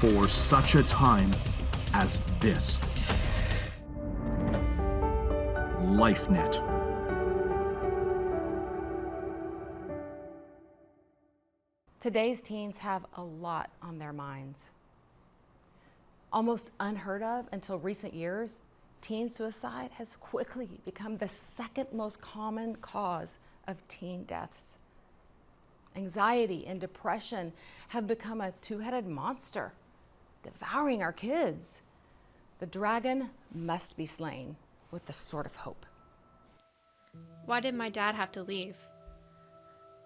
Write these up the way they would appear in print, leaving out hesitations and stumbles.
for such a time as this. Lifenet. Today's teens have a lot on their minds. Almost unheard of until recent years, teen suicide has quickly become the second most common cause of teen deaths. Anxiety and depression have become a two-headed monster, devouring our kids. The dragon must be slain with the sword of hope. Why did my dad have to leave?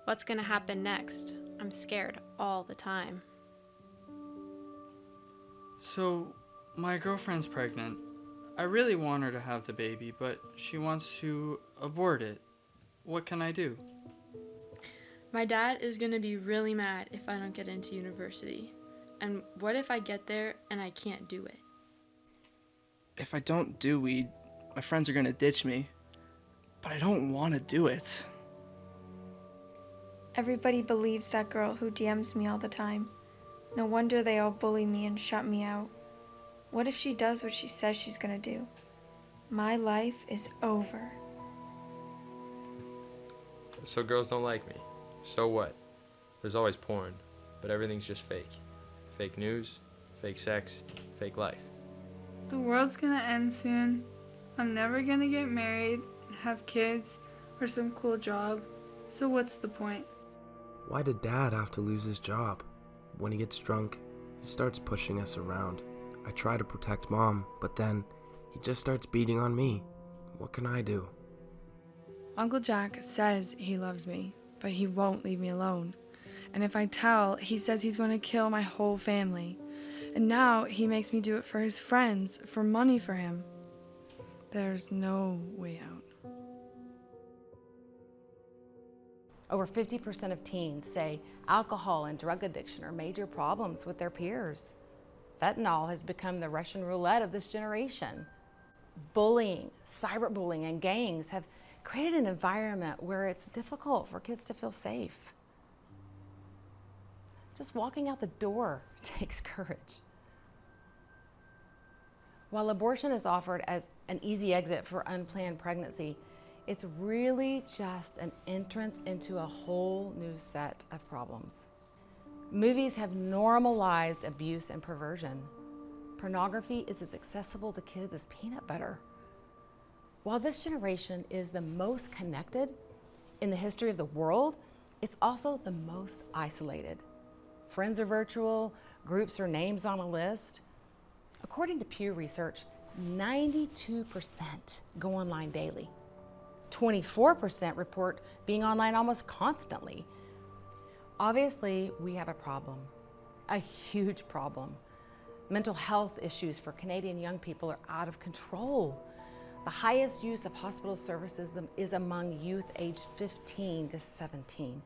What's going to happen next? I'm scared all the time. So, my girlfriend's pregnant. I really want her to have the baby, but she wants to abort it. What can I do? My dad is going to be really mad if I don't get into university. And what if I get there and I can't do it? If I don't do weed, my friends are going to ditch me. But I don't want to do it. Everybody believes that girl who DMs me all the time. No wonder they all bully me and shut me out. What if she does what she says she's gonna do? My life is over. So girls don't like me. So what? There's always porn, but everything's just fake. Fake news, fake sex, fake life. The world's gonna end soon. I'm never gonna get married, have kids, or some cool job. So what's the point? Why did Dad have to lose his job? When he gets drunk, he starts pushing us around. I try to protect Mom, but then he just starts beating on me. What can I do? Uncle Jack says he loves me, but he won't leave me alone. And if I tell, he says he's going to kill my whole family. And now he makes me do it for his friends, for money for him. There's no way out. Over 50% of teens say alcohol and drug addiction are major problems with their peers. Fentanyl has become the Russian roulette of this generation. Bullying, cyberbullying, and gangs have created an environment where it's difficult for kids to feel safe. Just walking out the door takes courage. While abortion is offered as an easy exit for unplanned pregnancy, it's really just an entrance into a whole new set of problems. Movies have normalized abuse and perversion. Pornography is as accessible to kids as peanut butter. While this generation is the most connected in the history of the world, it's also the most isolated. Friends are virtual, groups are names on a list. According to Pew Research, 92% go online daily. 24% report being online almost constantly. Obviously, we have a problem, a huge problem. Mental health issues for Canadian young people are out of control. The highest use of hospital services is among youth aged 15 to 17.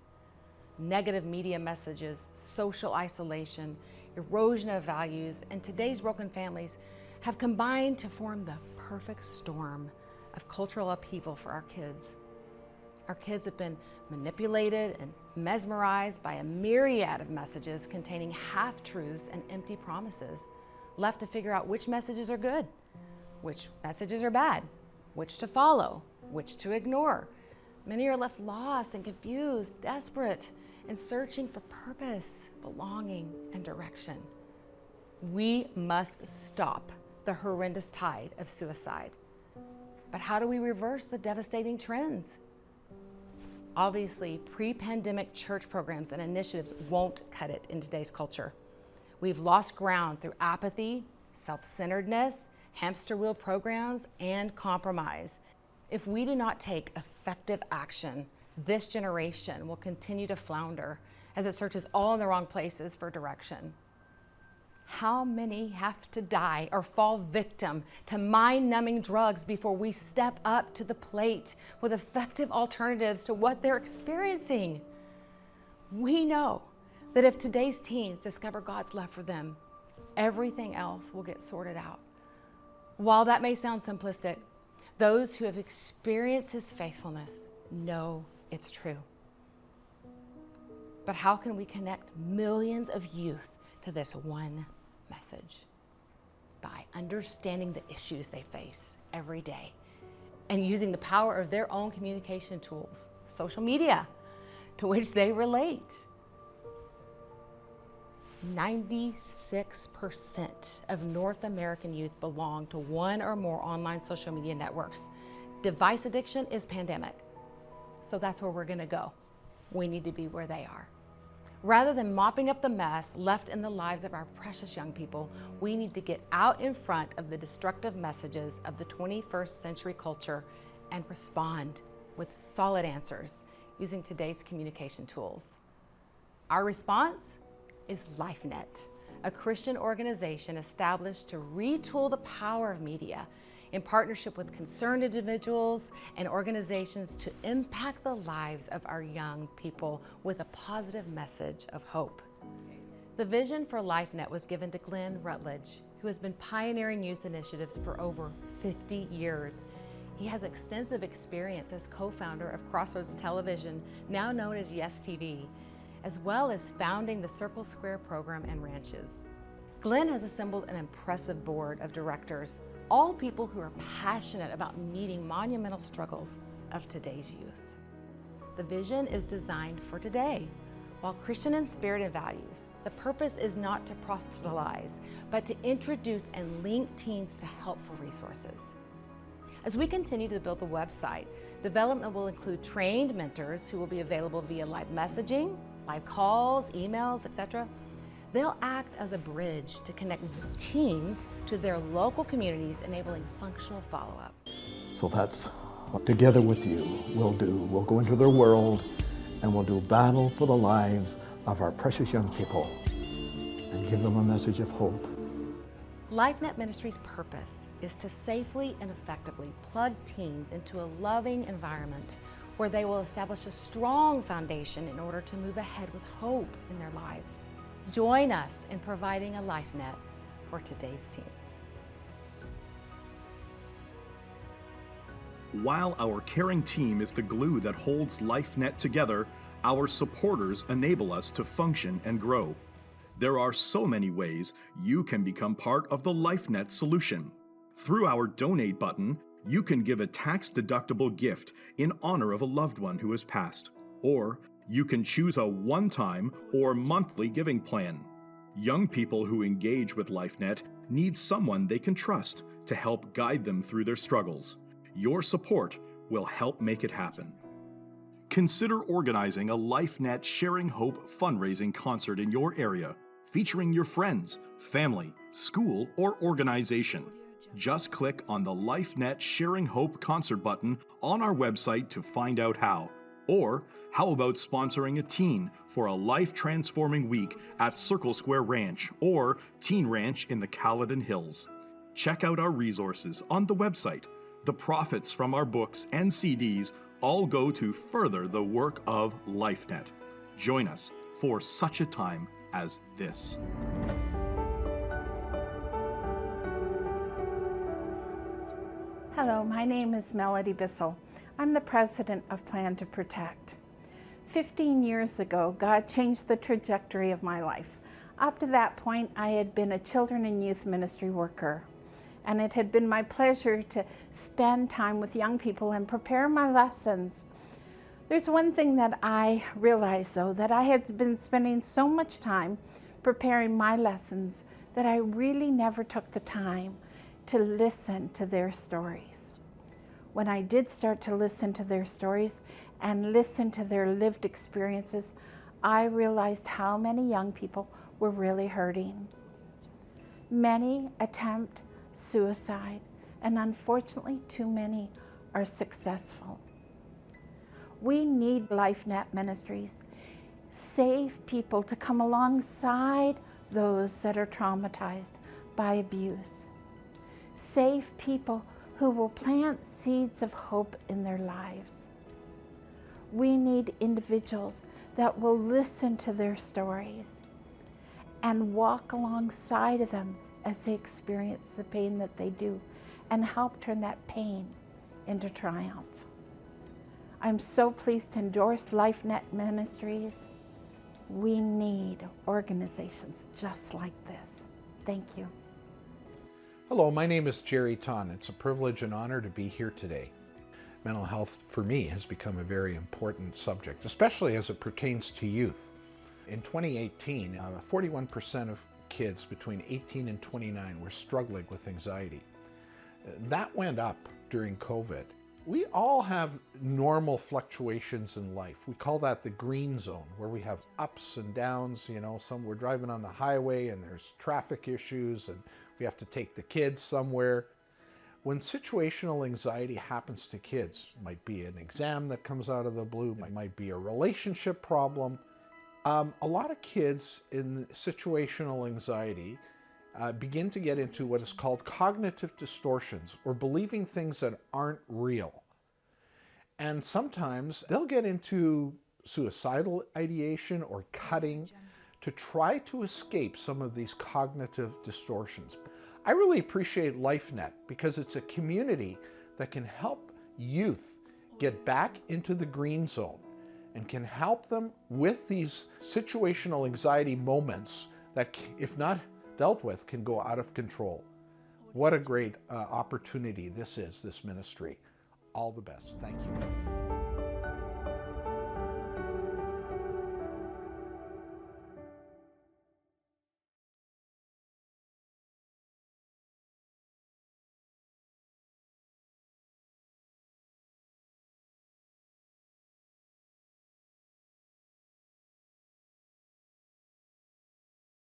Negative media messages, social isolation, erosion of values, and today's broken families have combined to form the perfect storm of cultural upheaval for our kids. Our kids have been manipulated and mesmerized by a myriad of messages containing half-truths and empty promises, left to figure out which messages are good, which messages are bad, which to follow, which to ignore. Many are left lost and confused, desperate, and searching for purpose, belonging, and direction. We must stop the horrendous tide of suicide. But how do we reverse the devastating trends? Obviously, pre-pandemic church programs and initiatives won't cut it in today's culture. We've lost ground through apathy, self-centeredness, hamster wheel programs, and compromise. If we do not take effective action, this generation will continue to flounder as it searches all in the wrong places for direction. How many have to die or fall victim to mind-numbing drugs before we step up to the plate with effective alternatives to what they're experiencing? We know that if today's teens discover God's love for them, everything else will get sorted out. While that may sound simplistic, those who have experienced His faithfulness know it's true. But how can we connect millions of youth to this one message by understanding the issues they face every day and using the power of their own communication tools, social media, to which they relate. 96% of North American youth belong to one or more online social media networks. Device addiction is pandemic. So that's where we're gonna go. We need to be where they are. Rather than mopping up the mess left in the lives of our precious young people, we need to get out in front of the destructive messages of the 21st century culture and respond with solid answers using today's communication tools. Our response is Lifenet, a Christian organization established to retool the power of media in partnership with concerned individuals and organizations to impact the lives of our young people with a positive message of hope. The vision for Lifenet was given to Glenn Rutledge, who has been pioneering youth initiatives for over 50 years. He has extensive experience as co-founder of Crossroads Television, now known as Yes TV, as well as founding the Circle Square program and ranches. Glenn has assembled an impressive board of directors, all people who are passionate about meeting monumental struggles of today's youth. The vision is designed for today. While Christian in spirit and values, the purpose is not to proselytize, but to introduce and link teens to helpful resources. As we continue to build the website, development will include trained mentors who will be available via live messaging, live calls, emails, etc. They'll act as a bridge to connect teens to their local communities, enabling functional follow-up. So that's what together with you we'll do. We'll go into their world and we'll do battle for the lives of our precious young people and give them a message of hope. Lifenet Ministries' purpose is to safely and effectively plug teens into a loving environment where they will establish a strong foundation in order to move ahead with hope in their lives. Join us in providing a Lifenet for today's teens. While our caring team is the glue that holds Lifenet together, our supporters enable us to function and grow. There are so many ways you can become part of the Lifenet solution. Through our donate button, you can give a tax-deductible gift in honor of a loved one who has passed, or you can choose a one-time or monthly giving plan. Young people who engage with Lifenet need someone they can trust to help guide them through their struggles. Your support will help make it happen. Consider organizing a Lifenet Sharing Hope fundraising concert in your area, featuring your friends, family, school, or organization. Just click on the Lifenet Sharing Hope concert button on our website to find out how. Or how about sponsoring a teen for a life-transforming week at Circle Square Ranch or Teen Ranch in the Caledon Hills? Check out our resources on the website. The profits from our books and CDs all go to further the work of Lifenet. Join us for such a time as this. Hello, my name is Melody Bissell. I'm the president of Plan to Protect. 15 years ago, God changed the trajectory of my life. Up to that point, I had been a children and youth ministry worker, and it had been my pleasure to spend time with young people and prepare my lessons. There's one thing that I realized, though, that I had been spending so much time preparing my lessons that I really never took the time to listen to their stories. When I did start to listen to their stories and listen to their lived experiences, I realized how many young people were really hurting. Many attempt suicide, and unfortunately too many are successful. We need Lifenet Ministries, safe people to come alongside those that are traumatized by abuse. Safe people who will plant seeds of hope in their lives. We need individuals that will listen to their stories and walk alongside of them as they experience the pain that they do and help turn that pain into triumph. I'm so pleased to endorse Lifenet Ministries. We need organizations just like this. Thank you. Hello, my name is Jerry Ton. It's a privilege and honor to be here today. Mental health for me has become a very important subject, especially as it pertains to youth. In 2018, 41% of kids between 18 and 29 were struggling with anxiety. That went up during COVID. We all have normal fluctuations in life. We call that the green zone, where we have ups and downs. You know, we're driving on the highway and there's traffic issues and we have to take the kids somewhere. When situational anxiety happens to kids, it might be an exam that comes out of the blue, it might be a relationship problem. A lot of kids in situational anxiety begin to get into what is called cognitive distortions, or believing things that aren't real. And sometimes they'll get into suicidal ideation or cutting to try to escape some of these cognitive distortions. I really appreciate Lifenet because it's a community that can help youth get back into the green zone and can help them with these situational anxiety moments that, if not dealt with, can go out of control. What a great opportunity this is, this ministry. All the best. Thank you.